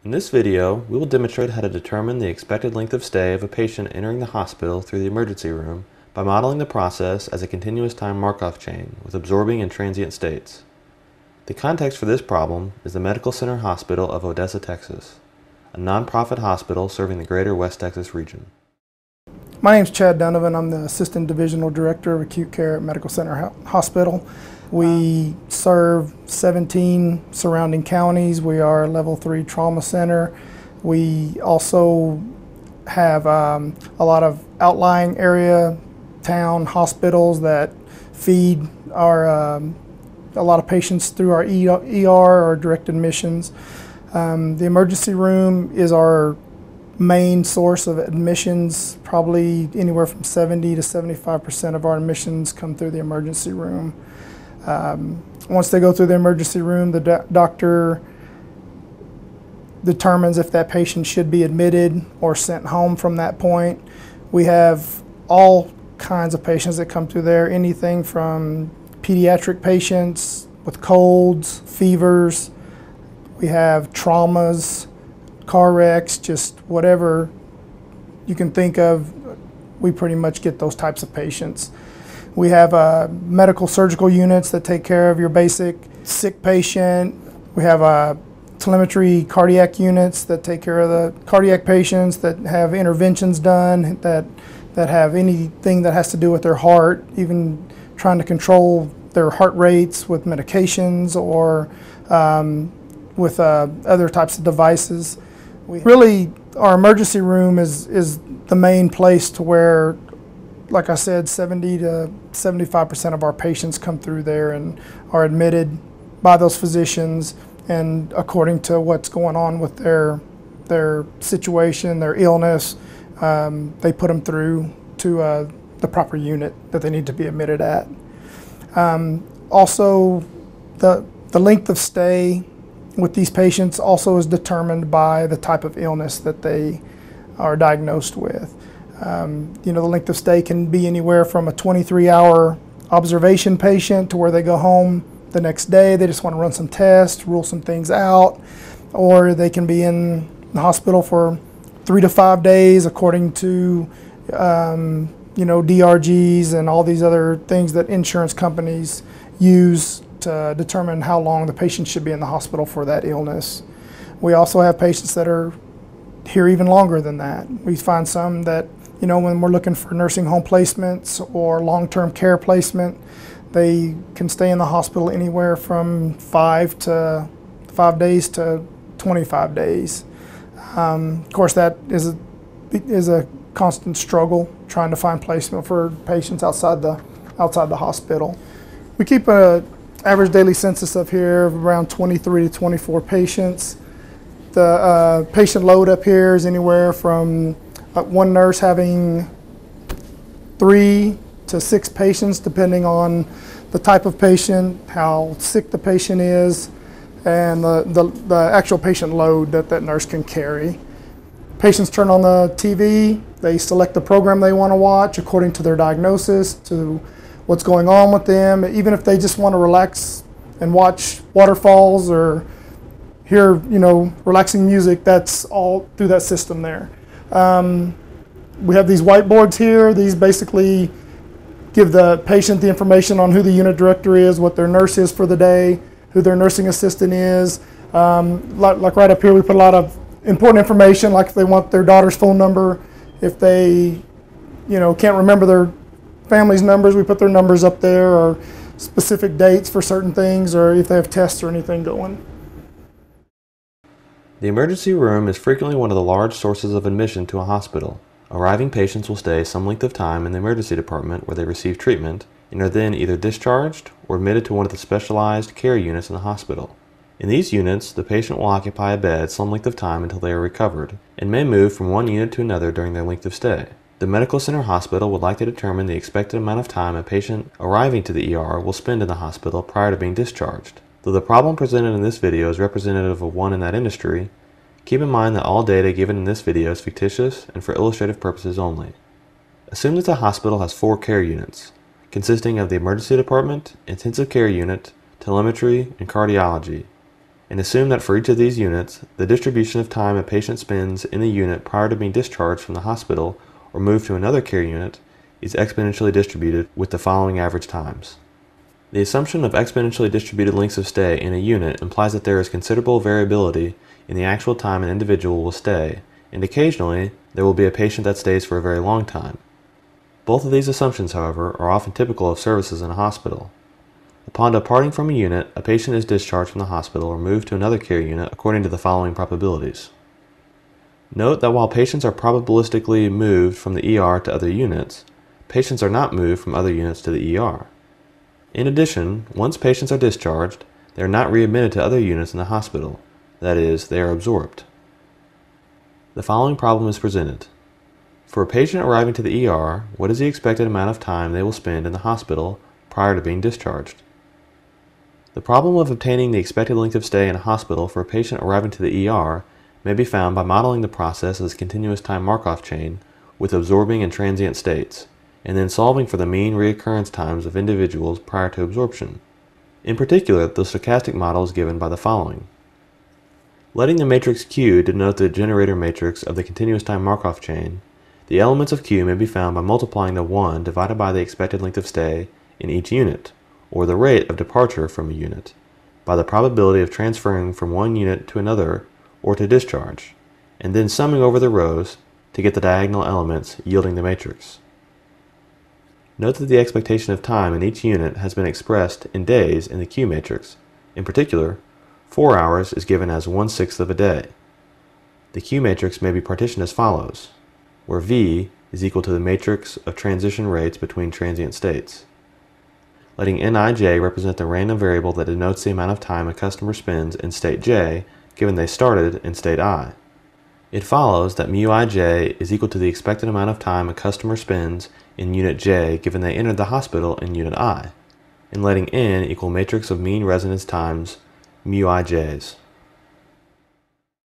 In this video, we will demonstrate how to determine the expected length of stay of a patient entering the hospital through the emergency room by modeling the process as a continuous time Markov chain with absorbing and transient states. The context for this problem is the Medical Center Hospital of Odessa, Texas, a nonprofit hospital serving the greater West Texas region. My name is Chad Donovan. I'm the Assistant Divisional Director of Acute Care at Medical Center Hospital. We serve 17 surrounding counties. We are a Level 3 trauma center. We also have a lot of outlying area town hospitals that feed a lot of patients through our ER or direct admissions. The emergency room is our main source of admissions. Probably anywhere from 70 to 75% of our admissions come through the emergency room. Once they go through the emergency room, the doctor determines if that patient should be admitted or sent home from that point. We have all kinds of patients that come through there, anything from pediatric patients with colds, fevers. We have traumas, car wrecks, just whatever you can think of. We pretty much get those types of patients. We have medical surgical units that take care of your basic sick patient. We have telemetry cardiac units that take care of the cardiac patients that have interventions done, that have anything that has to do with their heart, even trying to control their heart rates with medications or with other types of devices. Really, our emergency room is the main place to where, like I said, 70 to 75% of our patients come through there and are admitted by those physicians, and according to what's going on with their situation, their illness, they put them through to the proper unit that they need to be admitted at. Also, the length of stay with these patients also is determined by the type of illness that they are diagnosed with. The length of stay can be anywhere from a 23-hour observation patient to where they go home the next day. They just want to run some tests, rule some things out, or they can be in the hospital for 3 to 5 days according to DRGs and all these other things that insurance companies use to determine how long the patient should be in the hospital for that illness. We also have patients that are here even longer than that. We find some that, when we're looking for nursing home placements or long-term care placement, they can stay in the hospital anywhere from 5 days to 25 days. Of course, that is a constant struggle trying to find placement for patients outside the hospital. We keep an average daily census up here of around 23 to 24 patients. The patient load up here is anywhere from one nurse having 3 to 6 patients, depending on the type of patient, how sick the patient is, and the actual patient load that nurse can carry. Patients turn on the TV, they select the program they want to watch according to their diagnosis, to what's going on with them. Even if they just want to relax and watch waterfalls or hear, relaxing music, that's all through that system there. We have these whiteboards here. These basically give the patient the information on who the unit director is, what their nurse is for the day, who their nursing assistant is. Like right up here, we put a lot of important information, like if they want their daughter's phone number, if they, can't remember their family's numbers, we put their numbers up there, or specific dates for certain things, or if they have tests or anything going. The emergency room is frequently one of the large sources of admission to a hospital. Arriving patients will stay some length of time in the emergency department where they receive treatment and are then either discharged or admitted to one of the specialized care units in the hospital. In these units, the patient will occupy a bed some length of time until they are recovered, and may move from one unit to another during their length of stay. The Medical Center Hospital would like to determine the expected amount of time a patient arriving to the ER will spend in the hospital prior to being discharged. Though the problem presented in this video is representative of one in that industry, keep in mind that all data given in this video is fictitious and for illustrative purposes only. Assume that the hospital has 4 care units, consisting of the emergency department, intensive care unit, telemetry, and cardiology. and assume that for each of these units, the distribution of time a patient spends in the unit prior to being discharged from the hospital or moved to another care unit is exponentially distributed with the following average times. The assumption of exponentially distributed lengths of stay in a unit implies that there is considerable variability in the actual time an individual will stay, and occasionally there will be a patient that stays for a very long time. Both of these assumptions, however, are often typical of services in a hospital. Upon departing from a unit, a patient is discharged from the hospital or moved to another care unit according to the following probabilities. Note that while patients are probabilistically moved from the ER to other units, patients are not moved from other units to the ER. In addition, once patients are discharged, they are not readmitted to other units in the hospital. That is, they are absorbed. The following problem is presented. For a patient arriving to the ER, what is the expected amount of time they will spend in the hospital prior to being discharged? The problem of obtaining the expected length of stay in a hospital for a patient arriving to the ER may be found by modeling the process as a continuous time Markov chain with absorbing and transient states, and then solving for the mean reoccurrence times of individuals prior to absorption. In particular, the stochastic model is given by the following. Letting the matrix Q denote the generator matrix of the continuous time Markov chain, the elements of Q may be found by multiplying the 1 divided by the expected length of stay in each unit, or the rate of departure from a unit, by the probability of transferring from one unit to another or to discharge, and then summing over the rows to get the diagonal elements yielding the matrix. Note that the expectation of time in each unit has been expressed in days in the Q matrix. In particular, 4 hours is given as 1/6 of a day. The Q matrix may be partitioned as follows, where V is equal to the matrix of transition rates between transient states. Letting Nij represent the random variable that denotes the amount of time a customer spends in state J given they started in state I. It follows that μij is equal to the expected amount of time a customer spends in unit J given they entered the hospital in unit I, and letting N equal matrix of mean residence times μij's.